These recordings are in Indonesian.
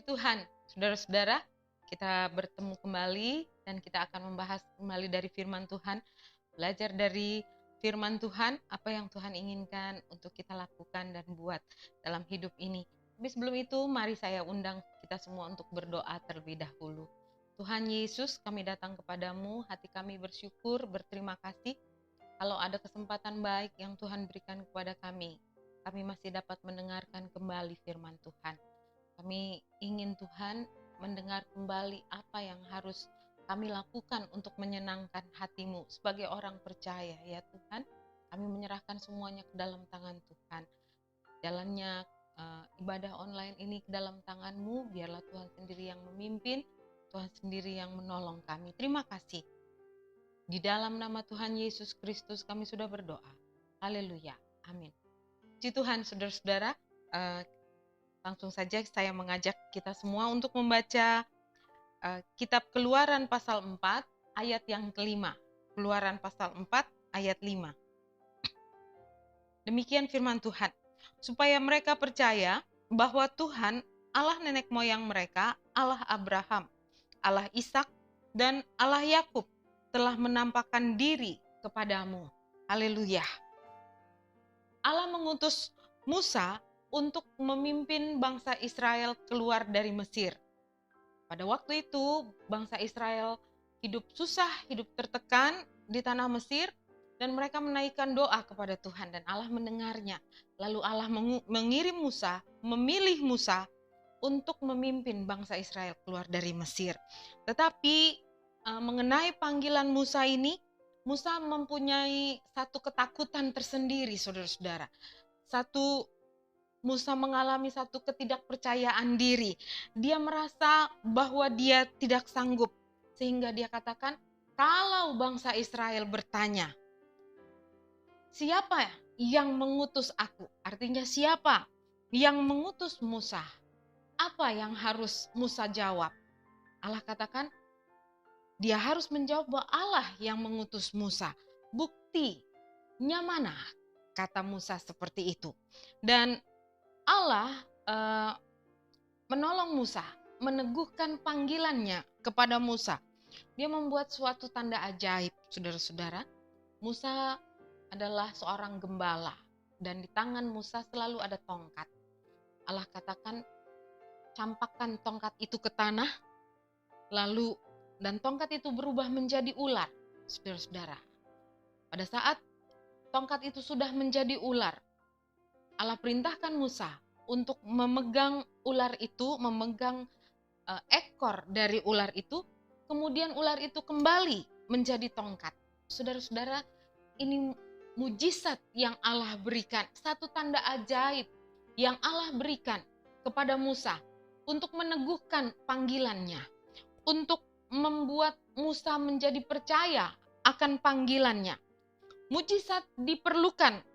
Puji Tuhan, saudara-saudara, kita bertemu kembali dan kita akan membahas kembali dari firman Tuhan, belajar dari firman Tuhan, apa yang Tuhan inginkan untuk kita lakukan dan buat dalam hidup ini. Tapi sebelum itu, mari saya undang kita semua untuk berdoa terlebih dahulu. Tuhan Yesus, kami datang kepadamu, hati kami bersyukur, berterima kasih kalau ada kesempatan baik yang Tuhan berikan kepada kami masih dapat mendengarkan kembali firman Tuhan. Kami ingin Tuhan mendengar kembali apa yang harus kami lakukan untuk menyenangkan hati-Mu sebagai orang percaya, ya Tuhan. Kami menyerahkan semuanya ke dalam tangan Tuhan. Jalannya ibadah online ini ke dalam tangan-Mu, biarlah Tuhan sendiri yang memimpin, Tuhan sendiri yang menolong kami. Terima kasih. Di dalam nama Tuhan Yesus Kristus kami sudah berdoa. Haleluya. Amin. Puji Tuhan, saudara-saudara. Langsung saja saya mengajak kita semua untuk membaca kitab Keluaran pasal 4 ayat yang kelima. Keluaran pasal 4 ayat 5. Demikian firman Tuhan. Supaya mereka percaya bahwa Tuhan Allah nenek moyang mereka, Allah Abraham, Allah Ishak, dan Allah Yakub telah menampakkan diri kepadamu. Haleluya. Allah mengutus Musa untuk memimpin bangsa Israel keluar dari Mesir. Pada waktu itu, bangsa Israel hidup susah, hidup tertekan di tanah Mesir, dan mereka menaikkan doa kepada Tuhan, dan Allah mendengarnya. Lalu Allah mengirim Musa, memilih Musa untuk memimpin bangsa Israel keluar dari Mesir. Tetapi mengenai panggilan Musa ini, Musa mempunyai satu ketakutan tersendiri, saudara-saudara. Musa mengalami satu ketidakpercayaan diri. Dia merasa bahwa dia tidak sanggup. Sehingga dia katakan, kalau bangsa Israel bertanya, siapa yang mengutus aku? Artinya siapa yang mengutus Musa? Apa yang harus Musa jawab? Allah katakan, dia harus menjawab bahwa Allah yang mengutus Musa. Buktinya mana? Kata Musa seperti itu. Dan Allah menolong Musa, meneguhkan panggilannya kepada Musa. Dia membuat suatu tanda ajaib, saudara-saudara. Musa adalah seorang gembala, dan di tangan Musa selalu ada tongkat. Allah katakan, campakkan tongkat itu ke tanah, dan tongkat itu berubah menjadi ular, saudara-saudara. Pada saat tongkat itu sudah menjadi ular, Allah perintahkan Musa untuk memegang ular itu, memegang ekor dari ular itu, kemudian ular itu kembali menjadi tongkat. Saudara-saudara, ini mujizat yang Allah berikan, satu tanda ajaib yang Allah berikan kepada Musa untuk meneguhkan panggilannya, untuk membuat Musa menjadi percaya akan panggilannya. Mujizat diperlukan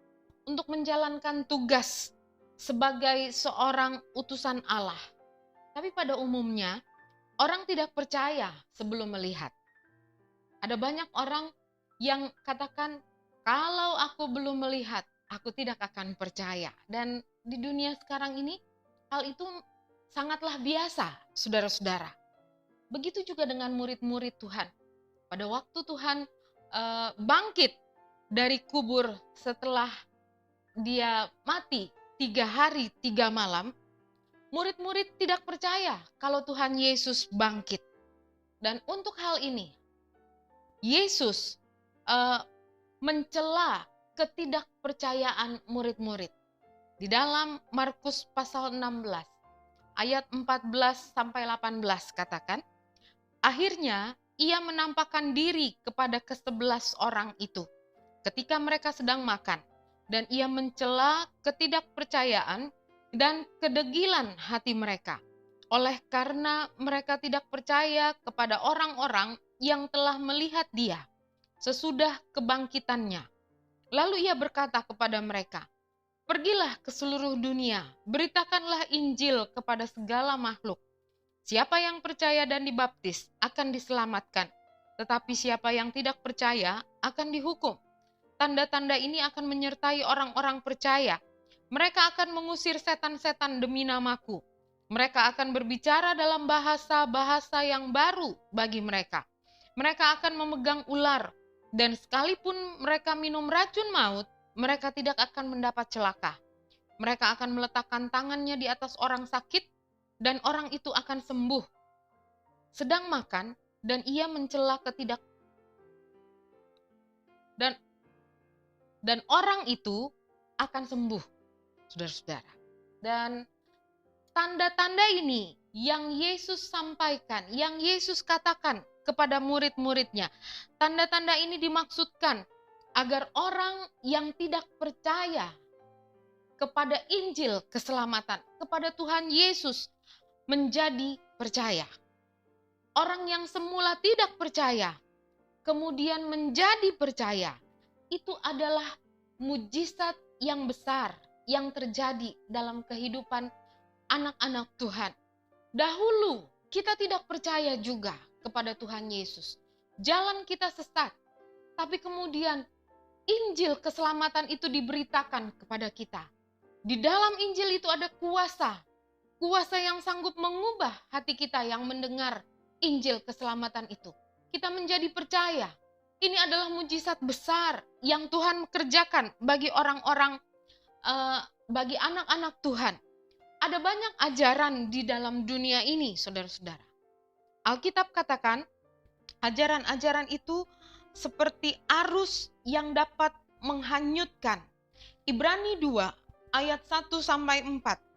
untuk menjalankan tugas sebagai seorang utusan Allah. Tapi pada umumnya, orang tidak percaya sebelum melihat. Ada banyak orang yang katakan, kalau aku belum melihat, aku tidak akan percaya. Dan di dunia sekarang ini, hal itu sangatlah biasa, saudara-saudara. Begitu juga dengan murid-murid Tuhan. Pada waktu Tuhan bangkit dari kubur setelah dia mati 3 hari 3 malam, murid-murid tidak percaya kalau Tuhan Yesus bangkit. Dan untuk hal ini, Yesus mencela ketidakpercayaan murid-murid. Di dalam Markus pasal 16, ayat 14 sampai 18 katakan, akhirnya ia menampakkan diri kepada ke-11 orang itu ketika mereka sedang makan. Dan ia mencela ketidakpercayaan dan kedegilan hati mereka. Oleh karena mereka tidak percaya kepada orang-orang yang telah melihat dia sesudah kebangkitannya. Lalu ia berkata kepada mereka, pergilah ke seluruh dunia, beritakanlah Injil kepada segala makhluk. Siapa yang percaya dan dibaptis akan diselamatkan, tetapi siapa yang tidak percaya akan dihukum. Tanda-tanda ini akan menyertai orang-orang percaya. Mereka akan mengusir setan-setan demi namaku. Mereka akan berbicara dalam bahasa-bahasa yang baru bagi mereka. Mereka akan memegang ular, dan sekalipun mereka minum racun maut, mereka tidak akan mendapat celaka. Mereka akan meletakkan tangannya di atas orang sakit, dan orang itu akan sembuh. Sedang makan, dan ia mencela dan orang itu akan sembuh, saudara-saudara. Dan tanda-tanda ini yang Yesus sampaikan, yang Yesus katakan kepada murid-muridnya. Tanda-tanda ini dimaksudkan agar orang yang tidak percaya kepada Injil keselamatan, kepada Tuhan Yesus, menjadi percaya. Orang yang semula tidak percaya, kemudian menjadi percaya. Itu adalah mujizat yang besar yang terjadi dalam kehidupan anak-anak Tuhan. Dahulu kita tidak percaya juga kepada Tuhan Yesus. Jalan kita sesat. Tapi kemudian Injil keselamatan itu diberitakan kepada kita. Di dalam Injil itu ada kuasa. Kuasa yang sanggup mengubah hati kita yang mendengar Injil keselamatan itu. Kita menjadi percaya. Ini adalah mujizat besar yang Tuhan kerjakan bagi orang-orang, bagi anak-anak Tuhan. Ada banyak ajaran di dalam dunia ini, saudara-saudara. Alkitab katakan, ajaran-ajaran itu seperti arus yang dapat menghanyutkan. Ibrani 2 ayat 1-4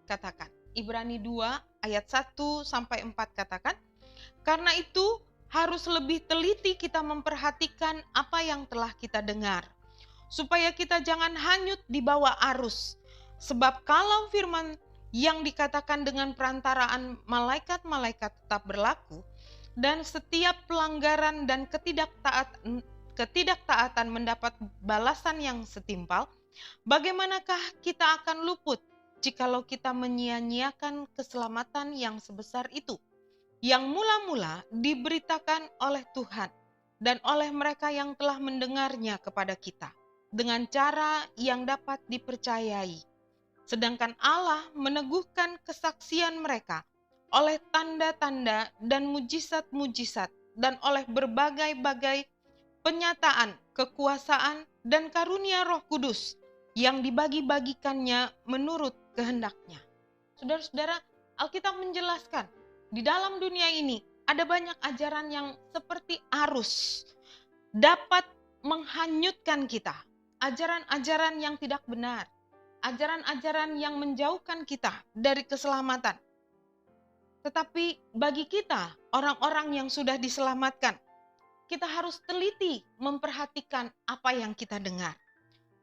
katakan. Ibrani 2 ayat 1-4 katakan, karena itu harus lebih teliti kita memperhatikan apa yang telah kita dengar, supaya kita jangan hanyut di bawah arus. Sebab kalau firman yang dikatakan dengan perantaraan malaikat-malaikat tetap berlaku, dan setiap pelanggaran dan ketidaktaatan mendapat balasan yang setimpal, bagaimanakah kita akan luput jikalau kita menyia-nyiakan keselamatan yang sebesar itu, yang mula-mula diberitakan oleh Tuhan dan oleh mereka yang telah mendengarnya kepada kita, dengan cara yang dapat dipercayai. Sedangkan Allah meneguhkan kesaksian mereka oleh tanda-tanda dan mujizat-mujizat dan oleh berbagai-bagai penyataan, kekuasaan, dan karunia Roh Kudus yang dibagi-bagikannya menurut kehendaknya. Saudara-saudara, Alkitab menjelaskan, di dalam dunia ini ada banyak ajaran yang seperti arus, dapat menghanyutkan kita. Ajaran-ajaran yang tidak benar, ajaran-ajaran yang menjauhkan kita dari keselamatan. Tetapi bagi kita, orang-orang yang sudah diselamatkan, kita harus teliti memperhatikan apa yang kita dengar,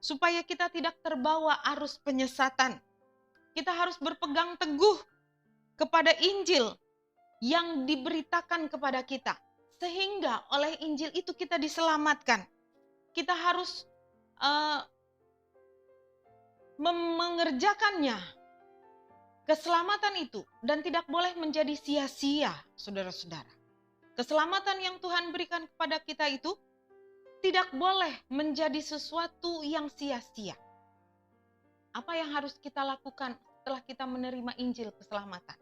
supaya kita tidak terbawa arus penyesatan. Kita harus berpegang teguh kepada Injil yang diberitakan kepada kita, sehingga oleh Injil itu kita diselamatkan. Kita harus mengerjakannya, keselamatan itu, dan tidak boleh menjadi sia-sia, saudara-saudara. Keselamatan yang Tuhan berikan kepada kita itu tidak boleh menjadi sesuatu yang sia-sia. Apa yang harus kita lakukan setelah kita menerima Injil keselamatan?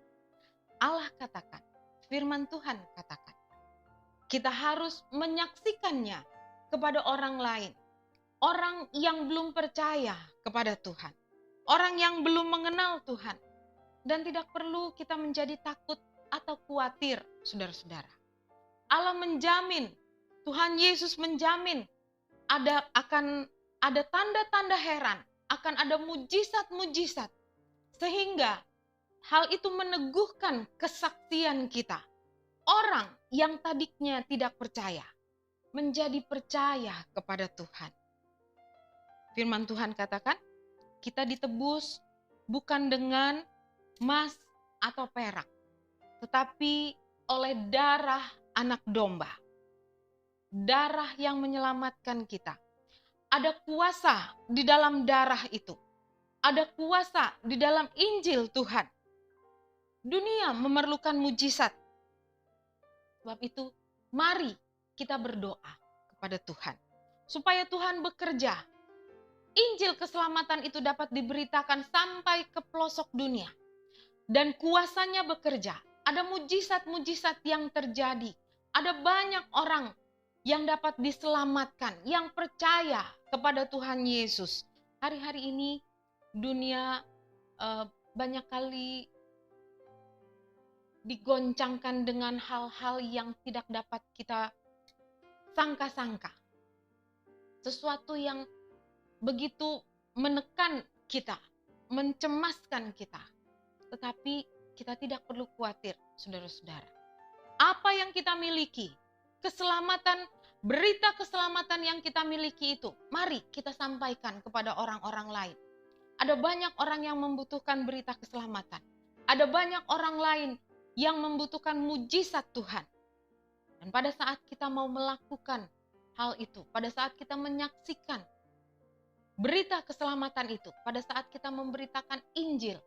Allah katakan, firman Tuhan katakan, kita harus menyaksikannya kepada orang lain. Orang yang belum percaya kepada Tuhan. Orang yang belum mengenal Tuhan. Dan tidak perlu kita menjadi takut atau khawatir, saudara-saudara. Allah menjamin, Tuhan Yesus menjamin akan ada tanda-tanda heran, akan ada mujizat-mujizat, sehingga hal itu meneguhkan kesaksian kita. Orang yang tadinya tidak percaya menjadi percaya kepada Tuhan. Firman Tuhan katakan, kita ditebus bukan dengan emas atau perak, tetapi oleh darah anak domba. Darah yang menyelamatkan kita. Ada kuasa di dalam darah itu. Ada kuasa di dalam Injil Tuhan. Dunia memerlukan mujizat. Sebab itu, mari kita berdoa kepada Tuhan. Supaya Tuhan bekerja. Injil keselamatan itu dapat diberitakan sampai ke pelosok dunia. dan kuasanya bekerja. Ada mujizat-mujizat yang terjadi. Ada banyak orang yang dapat diselamatkan, yang percaya kepada Tuhan Yesus. Hari-hari ini dunia banyak kali digoncangkan dengan hal-hal yang tidak dapat kita sangka-sangka. Sesuatu yang begitu menekan kita, mencemaskan kita. Tetapi kita tidak perlu khawatir, saudara-saudara. Apa yang kita miliki, keselamatan, berita keselamatan yang kita miliki itu, mari kita sampaikan kepada orang-orang lain. Ada banyak orang yang membutuhkan berita keselamatan. Ada banyak orang lain yang membutuhkan mujizat Tuhan. Dan pada saat kita mau melakukan hal itu, pada saat kita menyaksikan berita keselamatan itu, pada saat kita memberitakan Injil,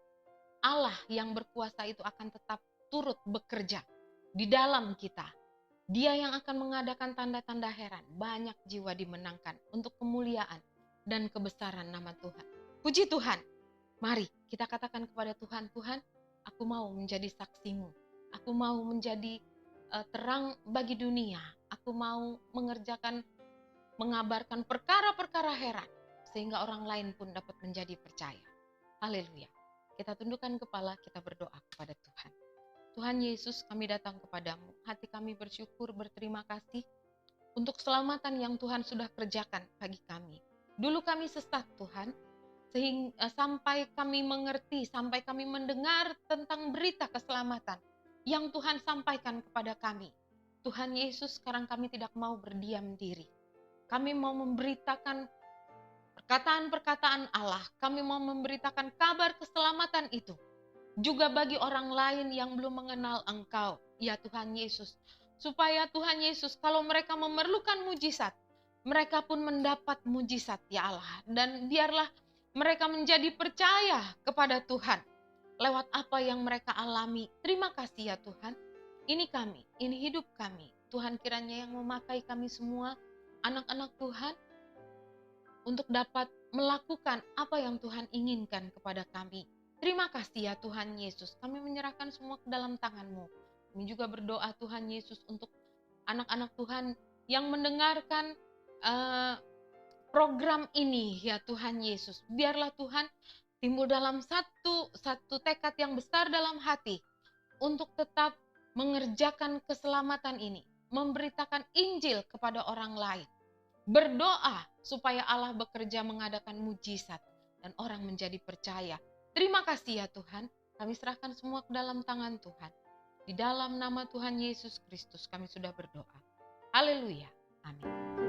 Allah yang berkuasa itu akan tetap turut bekerja di dalam kita. Dia yang akan mengadakan tanda-tanda heran. Banyak jiwa dimenangkan untuk kemuliaan dan kebesaran nama Tuhan. Puji Tuhan. Mari kita katakan kepada Tuhan, Tuhan, aku mau menjadi saksimu. Aku mau menjadi terang bagi dunia. Aku mau mengabarkan perkara-perkara heran, sehingga orang lain pun dapat menjadi percaya. Haleluya. Kita tundukkan kepala, kita berdoa kepada Tuhan. Tuhan Yesus, kami datang kepadamu. Hati kami bersyukur, berterima kasih untuk keselamatan yang Tuhan sudah kerjakan bagi kami. Dulu kami sesat, Tuhan, sehingga sampai kami mengerti, sampai kami mendengar tentang berita keselamatan yang Tuhan sampaikan kepada kami. Tuhan Yesus, sekarang kami tidak mau berdiam diri. Kami mau memberitakan perkataan-perkataan Allah. Kami mau memberitakan kabar keselamatan itu juga bagi orang lain yang belum mengenal Engkau, ya Tuhan Yesus. Supaya Tuhan Yesus, kalau mereka memerlukan mujizat, mereka pun mendapat mujizat, ya Allah. Dan biarlah mereka menjadi percaya kepada Tuhan lewat apa yang mereka alami. Terima kasih ya Tuhan. Ini kami, ini hidup kami. Tuhan kiranya yang memakai kami semua, anak-anak Tuhan, untuk dapat melakukan apa yang Tuhan inginkan kepada kami. Terima kasih ya Tuhan Yesus. Kami menyerahkan semua ke dalam tangan-Mu. Kami juga berdoa Tuhan Yesus untuk anak-anak Tuhan yang mendengarkan program ini ya Tuhan Yesus. Biarlah Tuhan timbul dalam satu tekad yang besar dalam hati untuk tetap mengerjakan keselamatan ini, memberitakan Injil kepada orang lain. Berdoa supaya Allah bekerja mengadakan mujizat dan orang menjadi percaya. Terima kasih ya Tuhan. Kami serahkan semua ke dalam tangan Tuhan. Di dalam nama Tuhan Yesus Kristus kami sudah berdoa. Haleluya. Amin.